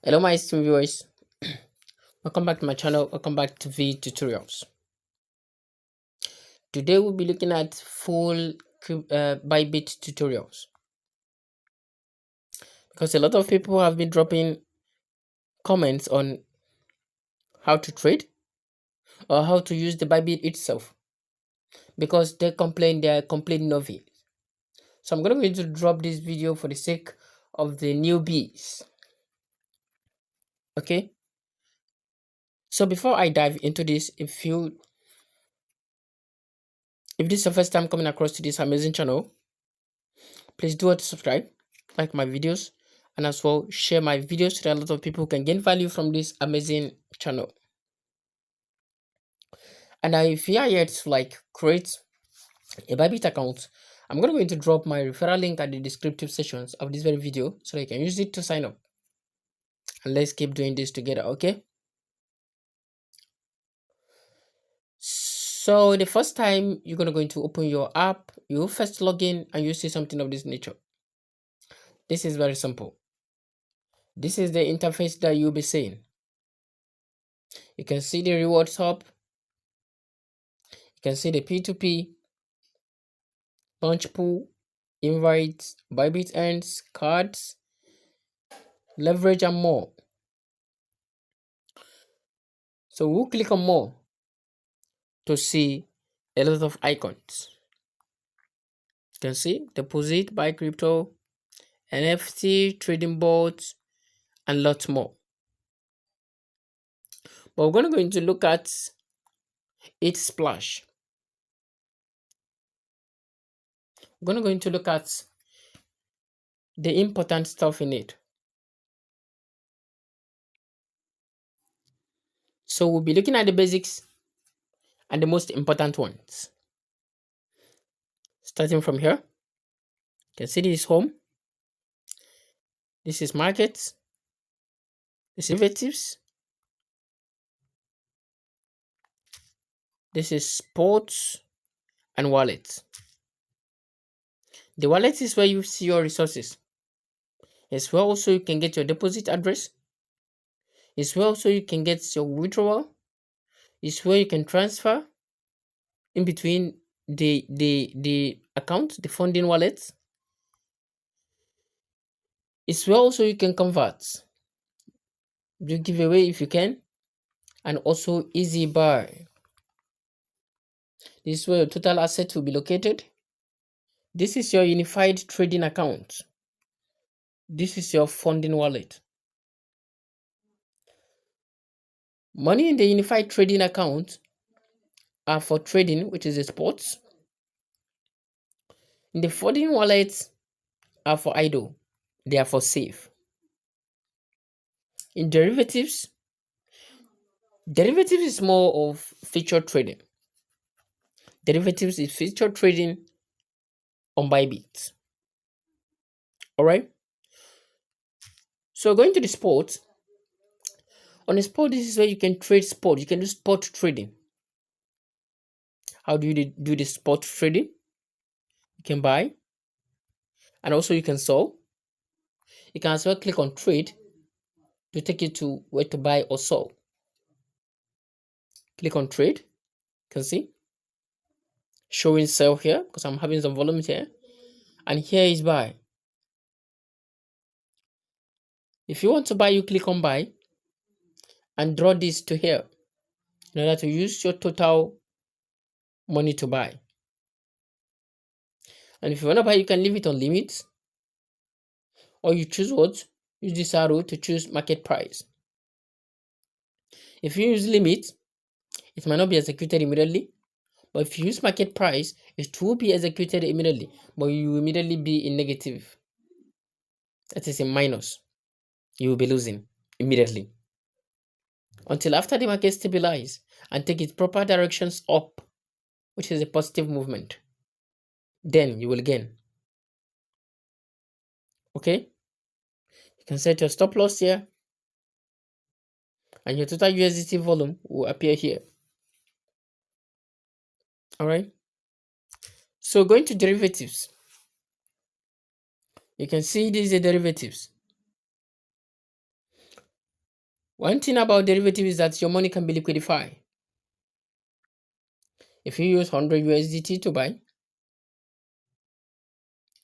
Hello, my esteemed viewers. Welcome back to my channel. Welcome back to V Tutorials. Today we'll be looking at full Bybit tutorials because a lot of people have been dropping comments on how to trade or how to use the Bybit itself because they are complete novice. So I'm going to drop this video for the sake of the newbies. Okay. So before I dive into this, if this is the first time coming across to this amazing channel, please do subscribe, like my videos, and as well share my videos so that a lot of people can gain value from this amazing channel. And if you are yet to create a Bybit account, I'm going to drop my referral link at the descriptive sections of this very video so that you can use it to sign up. And let's keep doing this together, okay? So the first time you're going to open your app, you first log in and you see something of this nature. This is very simple. This is the interface that you'll be seeing. You can see the rewards hub. You can see the P2P, launch pool, invites, Bybit earns, cards, leverage, and more. So we'll click on more to see a lot of icons. You can see deposit, buy crypto, NFT, trading bots, and lots more. But we're going to look at its splash. We're going to look at the important stuff in it. So we'll be looking at the basics and the most important ones. Starting from here, you can see this is home. This is markets. This is derivatives. This is sports and wallets. The wallet is where you see your resources. It's where also you can get your deposit address. It's where also you can get your withdrawal. It's where you can transfer in between the account, the funding wallets. It's where also you can convert. Do give away if you can, and also easy buy. This is where your total asset will be located. This is your unified trading account. This is your funding wallet. Money in the unified trading account are for trading, which is the sports. In the funding wallets are for idle. They are for safe. In derivatives is more of feature trading. Derivatives is feature trading on Bybit. All right. So going to the sport. On the sport, this is where you can trade sport. You can do sport trading. How do you do the sport trading? You can buy, and also you can sell. You can as well click on trade to take you to where to buy or sell. Click on trade. You can see showing sell here because I'm having some volume here, and here is buy. If you want to buy, you click on buy and draw this to here in order to use your total money to buy. And if you want to buy, you can leave it on limits, or you choose what? Use this arrow to choose market price. If you use limit, it might not be executed immediately, but if you use market price, it will be executed immediately, but you will immediately be in negative. That is in minus. You will be losing immediately until after the market stabilize and take its proper directions up, which is a positive movement. Then you will gain. Okay, you can set your stop loss here, and your total USDT volume will appear here. All right. So going to derivatives, you can see these are derivatives. One thing about derivative is that your money can be liquidified. If you use 100 USDT to buy,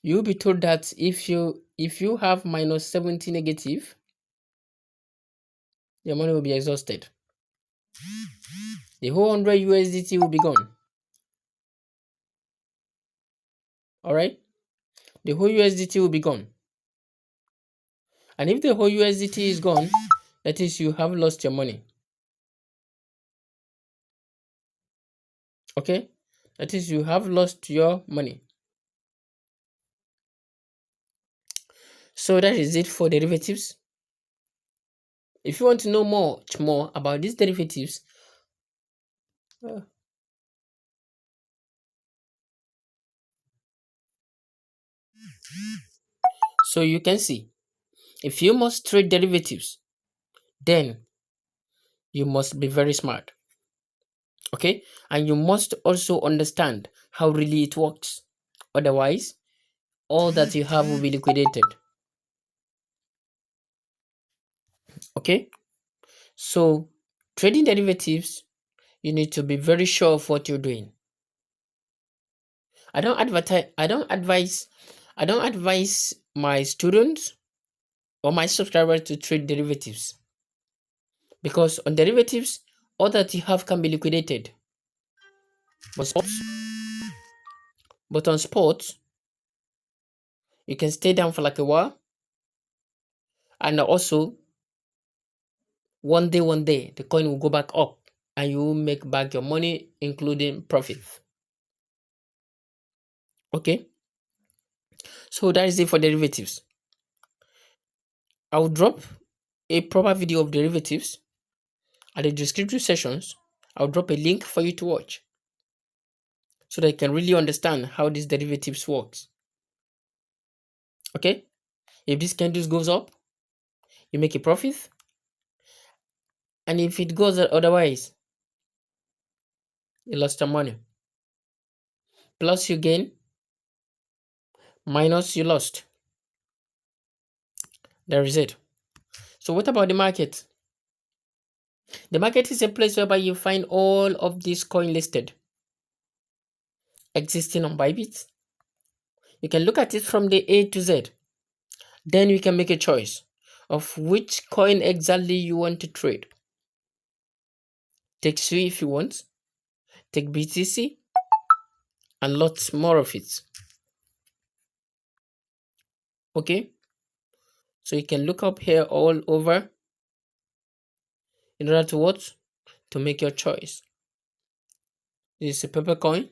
you'll be told that if you have minus 70 negative, your money will be exhausted. The whole 100 USDT will be gone. All right, the whole USDT will be gone. And if the whole USDT is gone, that is, you have lost your money. Okay, that is, you have lost your money. So that is it for derivatives. If you want to know much more about these derivatives, uh, so you can see, if you must trade derivatives, then you must be very smart. Okay, and you must also understand how really it works. Otherwise, all that you have will be liquidated. Okay, so trading derivatives, you need to be very sure of what you're doing. I don't advise my students or my subscribers to trade derivatives, because on derivatives, all that you have can be liquidated. But on sports, you can stay down for like a while, and also one day the coin will go back up and you will make back your money, including profit. Okay, so that is it for derivatives. I will drop a proper video of derivatives at the descriptive sections. I'll drop a link for you to watch so that you can really understand how these derivatives works. Okay, if this candle goes up, you make a profit, and if it goes otherwise, you lost your money. Plus you gain, minus you lost. There is it. So what about the market? The market is a place whereby you find all of these coins listed existing on Bybit. You can look at it from the A to Z. Then you can make a choice of which coin exactly you want to trade. Take SUI if you want, take BTC, and lots more of it. Okay, so you can look up here all over in order to what? To make your choice. This is a paper coin.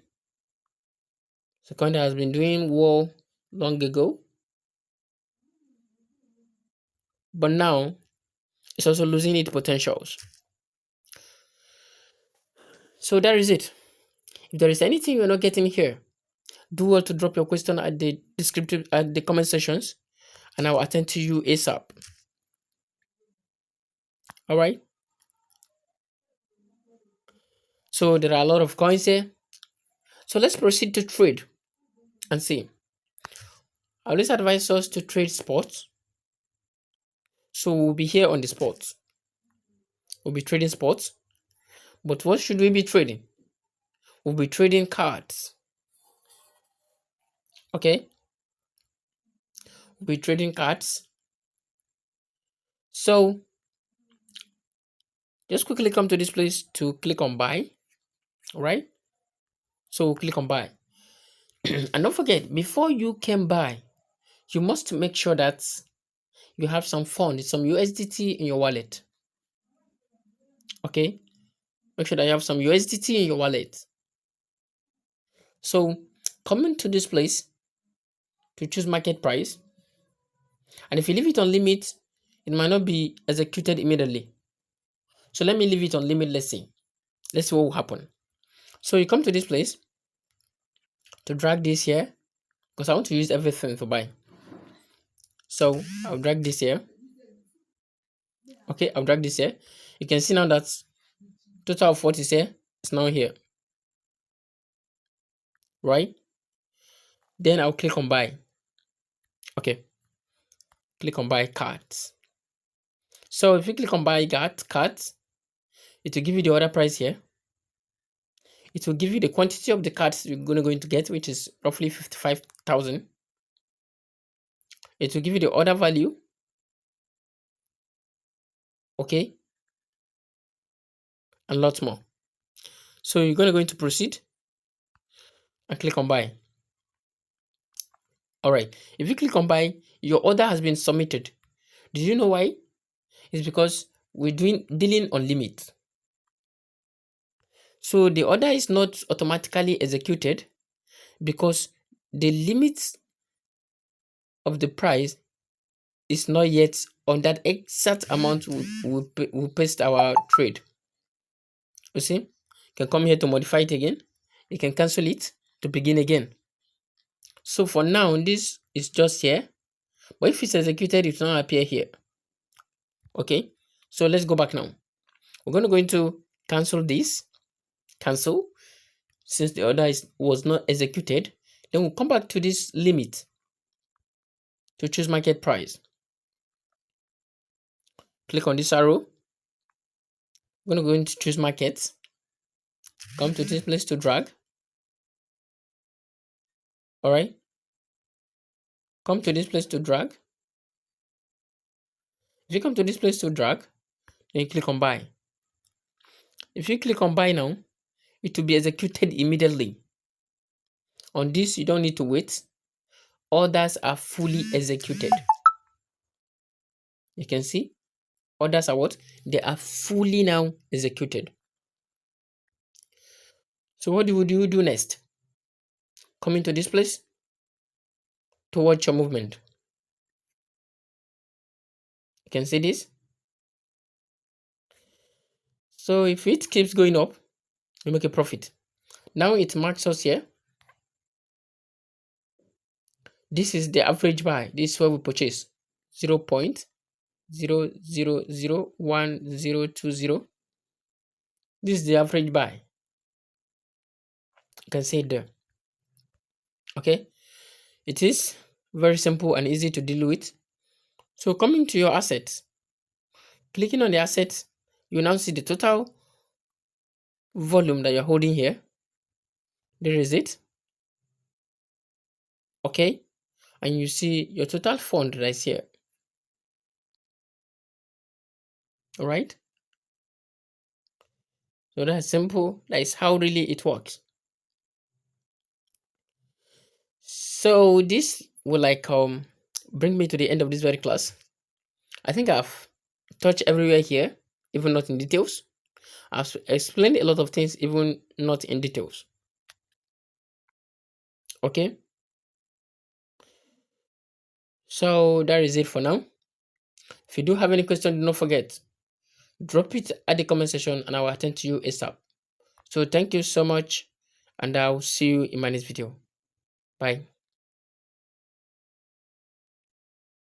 It's a coin that has been doing well long ago, but now it's also losing its potentials. So that is it. If there is anything you're not getting here, do well to drop your question at the descriptive at the comment sections, and I'll attend to you ASAP. All right. So there are a lot of coins here. So let's proceed to trade and see. I always advise us to trade sports. So we'll be here on the sports. We'll be trading sports. But what should we be trading? We'll be trading cards. Okay. We'll be trading cards. So just quickly come to this place to click on buy. All right. So we'll click on buy. And don't forget, before you can buy, you must make sure that you have some funds, some USDT in your wallet. Okay. Make sure that you have some USDT in your wallet. So come into this place to choose market price. And if you leave it on limit, it might not be executed immediately. So let me leave it on limit. Let's see. Let's see what will happen. So you come to this place to drag this here, because I want to use everything to buy. So I'll drag this here. Okay, I'll drag this here. You can see now that total of what is here is now here. Right? Then I'll click on buy. Okay. Click on buy cards. So if you click on buy cards, it will give you the order price here. It will give you the quantity of the cards you're going to get, which is roughly 55,000. It will give you the order value. Okay. And lots more. So you're going to go into proceed and click on buy. All right. If you click on buy, your order has been submitted. Did you know why? It's because we're dealing on limit. So the order is not automatically executed because the limit of the price is not yet on that exact amount we paste our trade. You see, you can come here to modify it again. You can cancel it to begin again. So for now, this is just here, but if it's executed, it will not appear here. Okay, so let's go back now. We're going to go into cancel this, cancel, since the order was not executed. Then we'll come back to this limit to choose market price. Click on this arrow. We're going to go into choose markets. Come to this place to drag. All right. Come to this place to drag. If you come to this place to drag, then you click on buy. If you click on buy now, it will be executed immediately. On this, you don't need to wait. Orders are fully executed. You can see orders are what? They are fully now executed. So what would you do next? Come into this place to watch your movement. You can see this. So if it keeps going up, you make a profit. Now it marks us here. This is the average buy. This is where we purchase 0.0001020. This is the average buy. You can see it there. Okay, it is very simple and easy to deal with. So coming to your assets, clicking on the assets, you now see the total volume that you're holding here. There is it. Okay, and you see your total fund right here. All right, so that's simple. That is how really it works. So this will bring me to the end of this very class. I think I've touched everywhere here, even not in details. I've explained a lot of things, even not in details. Okay, so that is it for now. If you do have any question, do not forget, drop it at the comment section and I will attend to you ASAP. So thank you so much and I'll see you in my next video. Bye.